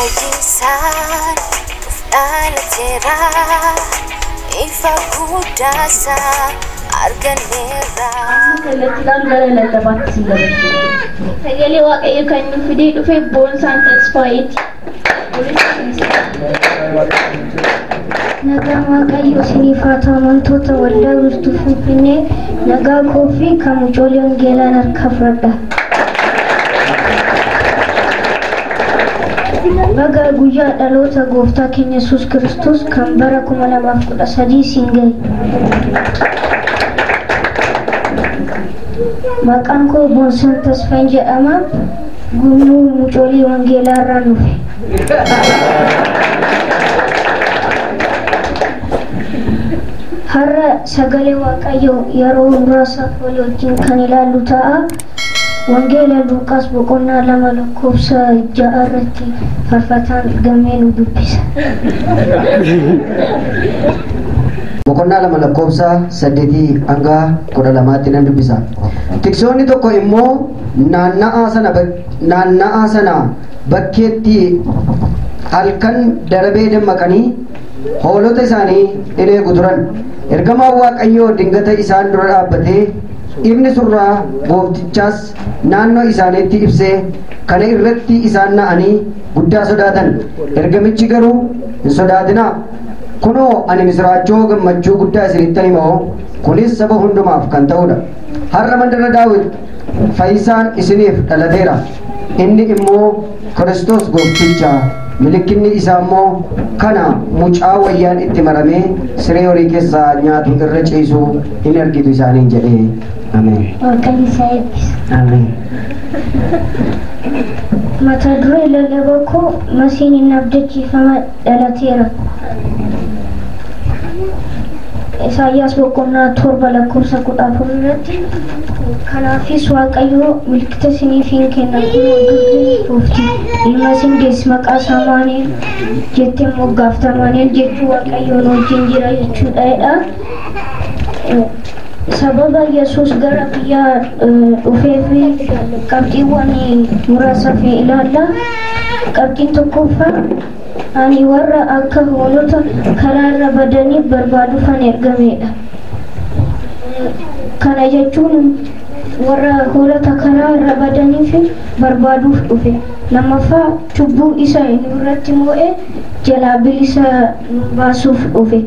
Fayisan ufdhaalateera ifa guddaasa arganneerra. Kallattiidhaan gara lallabatti si dabarsu. Sagalee Waaqayyo kan nu fidee dhufe boonsaan tasfaayeeti. Nagaa Waaqayyo isiniif haa ta'u amantoota waldaa wiirtuu Finfinnee nagaa koo fi kan mucoolii wangeelaan harka fudhadha. Baga guyyaa dhaloota gooftaa keenya Yesuus Kiristoos kan bara 2013 siin gahe. Maqaan koo Boonsaan Tasfaan jedhama. Gurmuu mucoolii wangeelaa irraa dhufe. Har'a sagalee Waaqayyoo yeroo muraasa waliin kan ilaallu ta'a. Wangeela Luqaas boqonnaa 2:6 irratti faarfataan gammee nu dubbisa. Boqonnaa 2:8 hanga 12tti nan dubbisa. Tiksoonni tokko immoo naanna'aa sana bakkeetti halkan darabee dammaqanii hoolota isaanii in eegu turan. Ergamaan Waaqayyoo dingata isaan dura dhaabbatee ibni surraa gooftichaas naannoo isaaniitti ibsee kana irratti isaan na'anii guddaa sodaatan. Ergamichi garuu hin sodaatinaa, kunoo ani misraachoo gammachuu guddaa isinittan himoo, kunis saba hundumaaf kan ta'udha. Har'a mandara Daawit fayyisaan isiniif dhalateera. Inni immoo Kiristoos goofticha. Milikinni isaa immoo kana mucaa wayyaan itti maramee siree horii keessaa nyaatu irra ciisu in argitu isaaniin jedhee. Ameen. Waaqayyo isaa eebbisa. Ameen. Mata duree lallabaa koo Masiin hin abdachiifama dhalateera. Isaayyaas boqonnaa 7:14 irratti kanaafis Waaqayyo milkita isiniif hin kenna kunoo durbi toofti ilma isin deessi maqaa isaa Amaanu'el jettee moggaafta. Amaanu'el jechuun Waaqayyoon wajjin jira jechuudha. Sababa Yesuus gara biyya dhufee fi qabxiiwwan muraasa fi ilaalla. Qabxiin tokkoffaa ani warra akka hoolota karaa irra badaniif barbaaduufan ergameedha. Kana jechuun warra hoolota karaa irra badaniif barbaaduuf dhufe. Lammaffaa cubbuu isa irratti moo'ee jalaa bilisa baasuuf dhufe.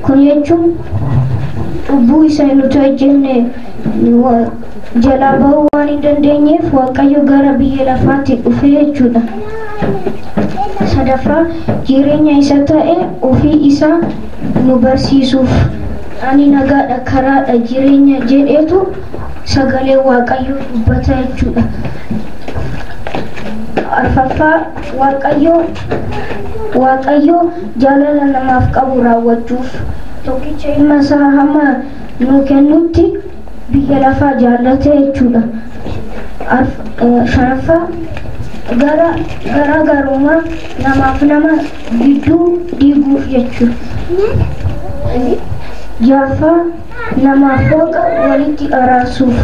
Kun jechuun cubbuu isa nuti hojjenne jalaa bahuu waan hin dandeenyeef Waaqayyo gara biyya lafaatti dhufe jechuudha. Sadaffaa jireenya isa ta'e ofii isaa nu barsiisuuf ani nagaadha karaadha jireenya jedheetu sagalee Waaqayyoo dubbata jechuudha. Arfaffaa Waaqayyoo jaalala namaaf qabu raawwachuuf tokkicha ilma isaa hamma nu kennutti biyya lafaa jaallate jechuudha. Shanaffaa garaagarummaa namaaf nama gidduu diiguuf jechuudha. Jaaffaa namaaf waaqa walitti araarsuuf.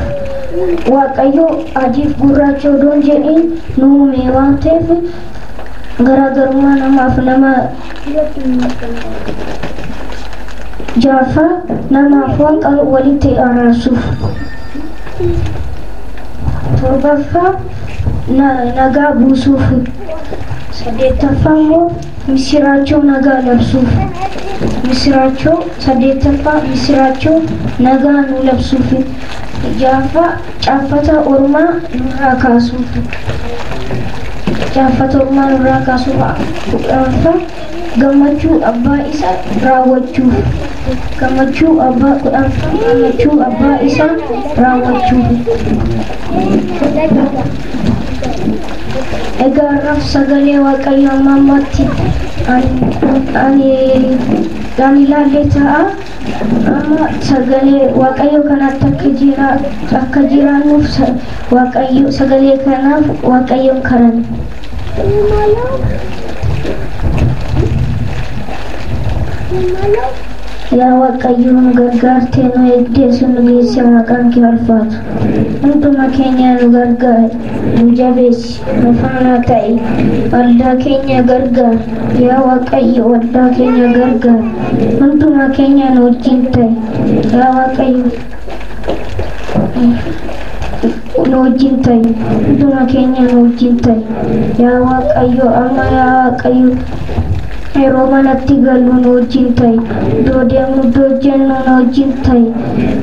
Waaqayyo adiif gurraacha odoon jedhiin nu uume waan ta'eef garaagarummaa namaaf nama. Jaaffaa namaaf waaqa walitti araarsuuf. Torbaffaa nagaa buusuuf. Saddeettaffaa immoo misiraachoo nagaa labsuuf. Saddeettaffaa misiraachoo nagaa nu labsuuf. Jaaffaa caaffata ormaa nurraa kaasuuf. Kudhanaffaa gammachuu abbaa isaa raawwachuuf. Gammachuu abbaa isaa raawwachuuf. Egaa har'aaf sagalee Waaqayyo amma ammatti ani ilaalle ta'a. Amma sagalee Waaqayyo kanatti akka jiraannuuf sagalee kanaaf Waaqayyoon kadhanna. yaa waaqayyo nu gargaartee nu eegdee nu geesse maqaan kee ulfaatu hunduma keenya nu gargaari nu jabeessi nu faana ta'i waldaa keenya gargaari yaa waaqayyo waldaa keenya gargaari hunduma keenya nu wajjin ta'i yaa waaqayyo nu wajjin ta'i hunduma keenya nu wajjin ta'i yaa waaqayyo amma yaa waaqayyo yeroo manatti galu nu wajjin ta'i iddoo deemnu iddoo jennu nu wajjin ta'i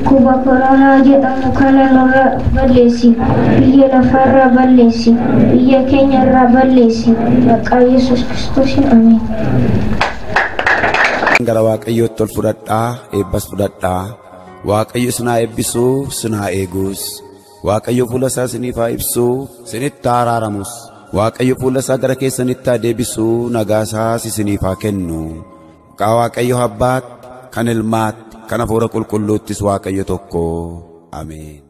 kuba koronaa jedhamu kana nurra balleessi biyya lafarraa balleessi biyya keenya irraa balleessi maqaa Yesuus Kiristoosiin amiin. Gara waaqayyootti ol fudhadhaa eebbas fudhadhaa waaqayyo sinaa eebbisuu sinaa eeguus waaqayyo fuula isaa isiniif haa ibsuu isinitti haa araaramus waaqayyo fuula isaa gara keessanitti haa deebisuu nagaa isaas isiniif haa kennu maqaa waaqayyo abbaatti kan ilmaatti kan hafuura qulqulluuttis waaqayyo tokko ameen.